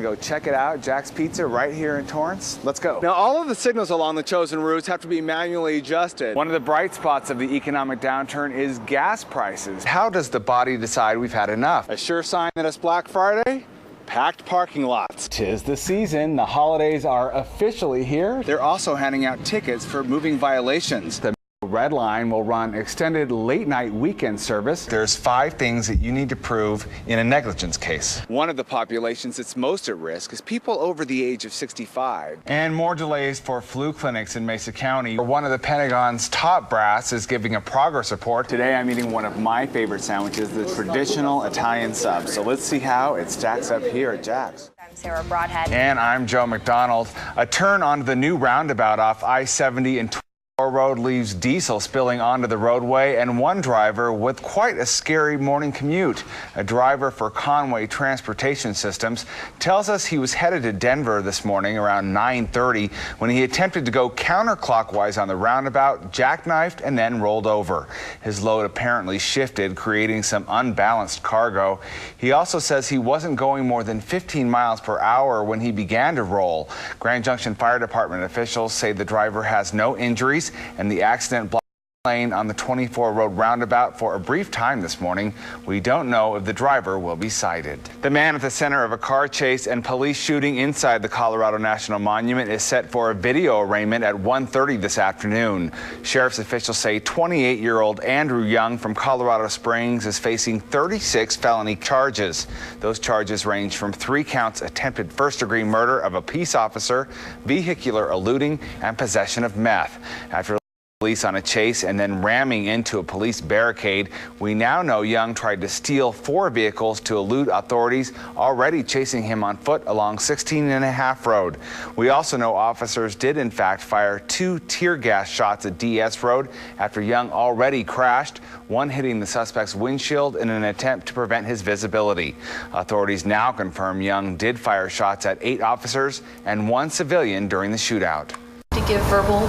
Go check it out, Jack's Pizza right here in Torrance. Let's go. Now, all of the signals along the chosen routes have to be manually adjusted. One of the bright spots of the economic downturn is gas prices. How does the body decide we've had enough? A sure sign that it's Black Friday? Packed parking lots. 'Tis the season. The holidays are officially here. They're also handing out tickets for moving violations. The Red Line will run extended late-night weekend service. There's 5 things that you need to prove in a negligence case. One of the populations that's most at risk is people over the age of 65. And more delays for flu clinics in Mesa County. One of the Pentagon's top brass is giving a progress report. Today I'm eating one of my favorite sandwiches, the traditional Italian sub. So let's see how it stacks up here at Jack's. I'm Sarah Broadhead. And I'm Joe McDonald. A turn onto the new roundabout off I-70 and Road leaves diesel spilling onto the roadway and one driver with quite a scary morning commute. A driver for Conway Transportation Systems tells us he was headed to Denver this morning around 9:30 when he attempted to go counterclockwise on the roundabout, jackknifed, and then rolled over. His load apparently shifted, creating some unbalanced cargo. He also says he wasn't going more than 15 miles per hour when he began to roll. Grand Junction Fire Department officials say the driver has no injuries and the accident blocked the lane on the 24 road roundabout for a brief time this morning. We don't know if the driver will be cited. The man at the center of a car chase and police shooting inside the Colorado National Monument is set for a video arraignment at 1:30 this afternoon. Sheriff's officials say 28-year-old Andrew Young from Colorado Springs is facing 36 felony charges. Those charges range from 3 counts attempted first-degree murder of a peace officer, vehicular eluding, and possession of meth. After police on a chase and then ramming into a police barricade, we now know Young tried to steal 4 vehicles to elude authorities already chasing him on foot along 16.5 Road. We also know officers did in fact fire 2 tear gas shots at DS Road after Young already crashed, one hitting the suspect's windshield in an attempt to prevent his visibility. Authorities now confirm Young did fire shots at 8 officers and 1 civilian during the shootout. To give verbal,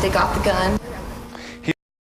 they got the gun.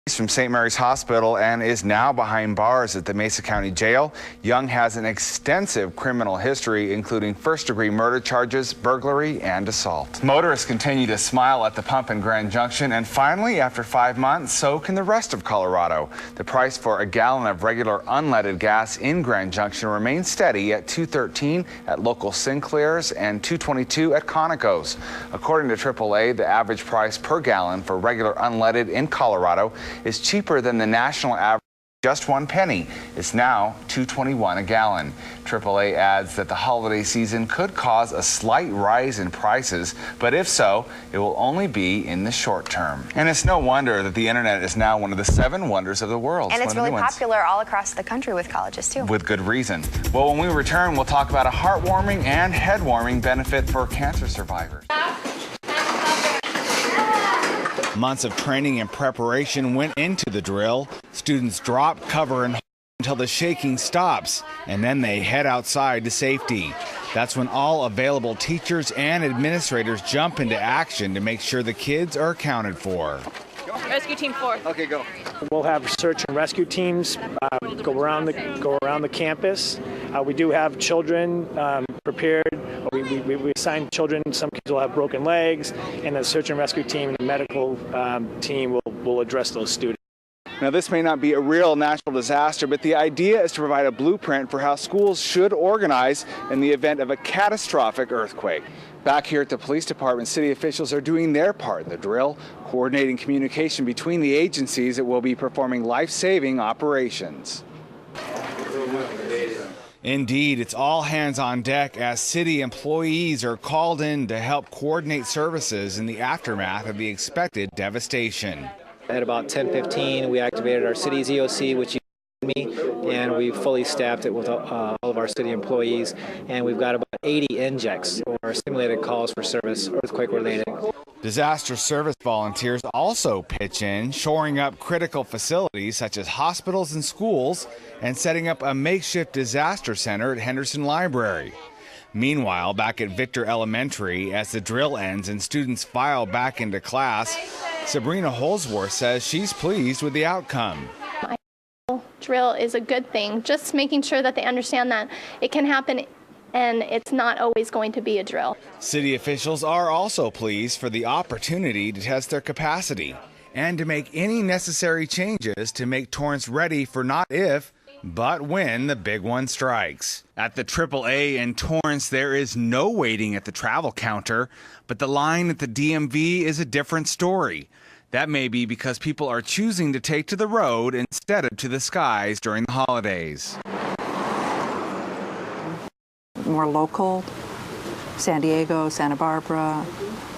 He's from St. Mary's Hospital and is now behind bars at the Mesa County Jail. Young has an extensive criminal history, including first-degree murder charges, burglary, and assault. Motorists continue to smile at the pump in Grand Junction, and finally, after 5 months, so can the rest of Colorado. The price for a gallon of regular unleaded gas in Grand Junction remains steady at $2.13 at local Sinclair's and $2.22 at Conoco's. According to AAA, the average price per gallon for regular unleaded in Colorado is cheaper than the national average, just 1 penny. It's now $2.21 a gallon. AAA adds that the holiday season could cause a slight rise in prices, but if so, it will only be in the short term. And it's no wonder that the internet is now one of the 7 wonders of the world. And it's really popular all across the country with colleges too. With good reason. Well, when we return, we'll talk about a heartwarming and head-warming benefit for cancer survivors. Months of training and preparation went into the drill. Students drop, cover, and hold until the shaking stops, and then they head outside to safety. That's when all available teachers and administrators jump into action to make sure the kids are accounted for. Rescue Team 4. Okay, go. We'll have search and rescue teams go around the campus. We do have children prepared. We assign children. Some kids will have broken legs, and the search and rescue team and the medical team will address those students. Now, this may not be a real natural disaster, but the idea is to provide a blueprint for how schools should organize in the event of a catastrophic earthquake. Back here at the police department, city officials are doing their part in the drill, coordinating communication between the agencies that will be performing life-saving operations. Indeed, it's all hands on deck as city employees are called in to help coordinate services in the aftermath of the expected devastation. At about 10:15, we activated our city's EOC, which you me, and we fully staffed it with all of our city employees, and we've got about 80 NJECs, or simulated calls for service, earthquake related. Disaster service volunteers also pitch in, shoring up critical facilities such as hospitals and schools, and setting up a makeshift disaster center at Henderson Library. Meanwhile, back at Victor Elementary, as the drill ends and students file back into class, Sabrina Holsworth says she's pleased with the outcome. Drill is a good thing, just making sure that they understand that it can happen and it's not always going to be a drill. City officials are also pleased for the opportunity to test their capacity and to make any necessary changes to make Torrance ready for not if, but when the big one strikes. At the AAA in Torrance, there is no waiting at the travel counter, but the line at the DMV is a different story. That may be because people are choosing to take to the road instead of to the skies during the holidays. More local, San Diego, Santa Barbara,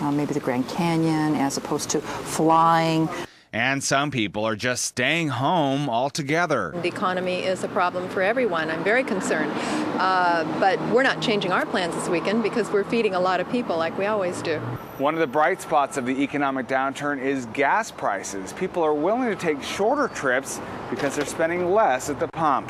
maybe the Grand Canyon, as opposed to flying. And some people are just staying home altogether. The economy is a problem for everyone. I'm very concerned. But we're not changing our plans this weekend because we're feeding a lot of people like we always do. One of the bright spots of the economic downturn is gas prices. People are willing to take shorter trips because they're spending less at the pump.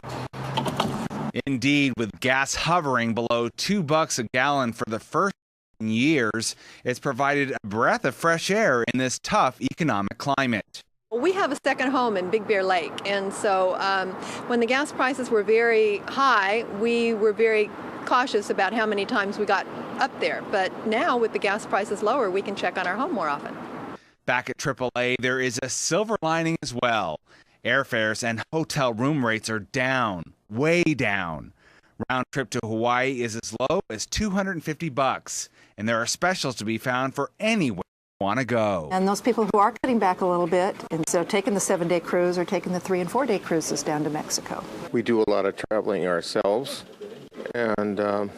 Indeed, with gas hovering below $2 a gallon for the first years, it's provided a breath of fresh air in this tough economic climate. We have a second home in Big Bear Lake, and so when the gas prices were very high, we were very cautious about how many times we got up there. But now, with the gas prices lower, we can check on our home more often. Back at AAA, there is a silver lining as well. Airfares and hotel room rates are down, way down. Round trip to Hawaii is as low as $250, and there are specials to be found for anywhere you want to go. And those people who are cutting back a little bit, and so taking the 7-day cruise or taking the 3- and 4-day cruises down to Mexico. We do a lot of traveling ourselves, and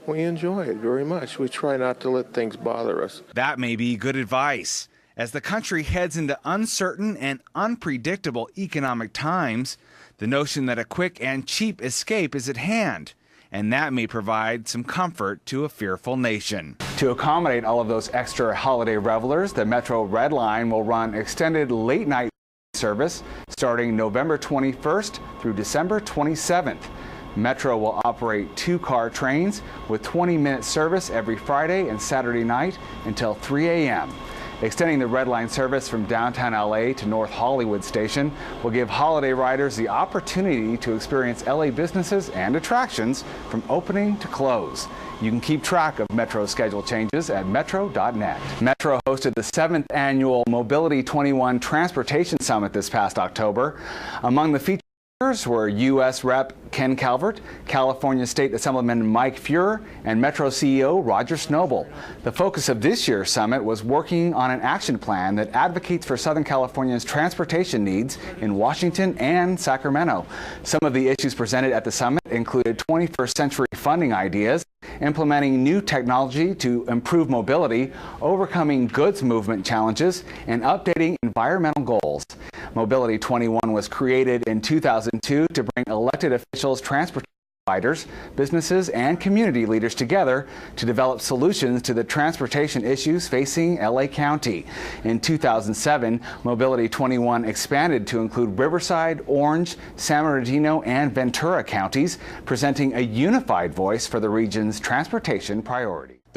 we enjoy it very much. We try not to let things bother us. That may be good advice. As the country heads into uncertain and unpredictable economic times, the notion that a quick and cheap escape is at hand, and that may provide some comfort to a fearful nation. To accommodate all of those extra holiday revelers, the Metro Red Line will run extended late-night service starting November 21st through December 27th. Metro will operate 2-car trains with 20-minute service every Friday and Saturday night until 3 a.m. Extending the Red Line service from downtown LA to North Hollywood Station will give holiday riders the opportunity to experience LA businesses and attractions from opening to close. You can keep track of Metro's schedule changes at metro.net. Metro hosted the 7th annual Mobility 21 Transportation Summit this past October. Among the features were U.S. Rep. Ken Calvert, California State Assemblyman Mike Feuer, and Metro CEO Roger Snobel. The focus of this year's summit was working on an action plan that advocates for Southern California's transportation needs in Washington and Sacramento. Some of the issues presented at the summit included 21st century funding ideas, implementing new technology to improve mobility, overcoming goods movement challenges, and updating environmental goals. Mobility 21 was created in 2002 to bring elected officials, transportation providers, businesses, and community leaders together to develop solutions to the transportation issues facing LA County. In 2007, Mobility 21 expanded to include Riverside, Orange, San Bernardino, and Ventura counties, presenting a unified voice for the region's transportation priorities.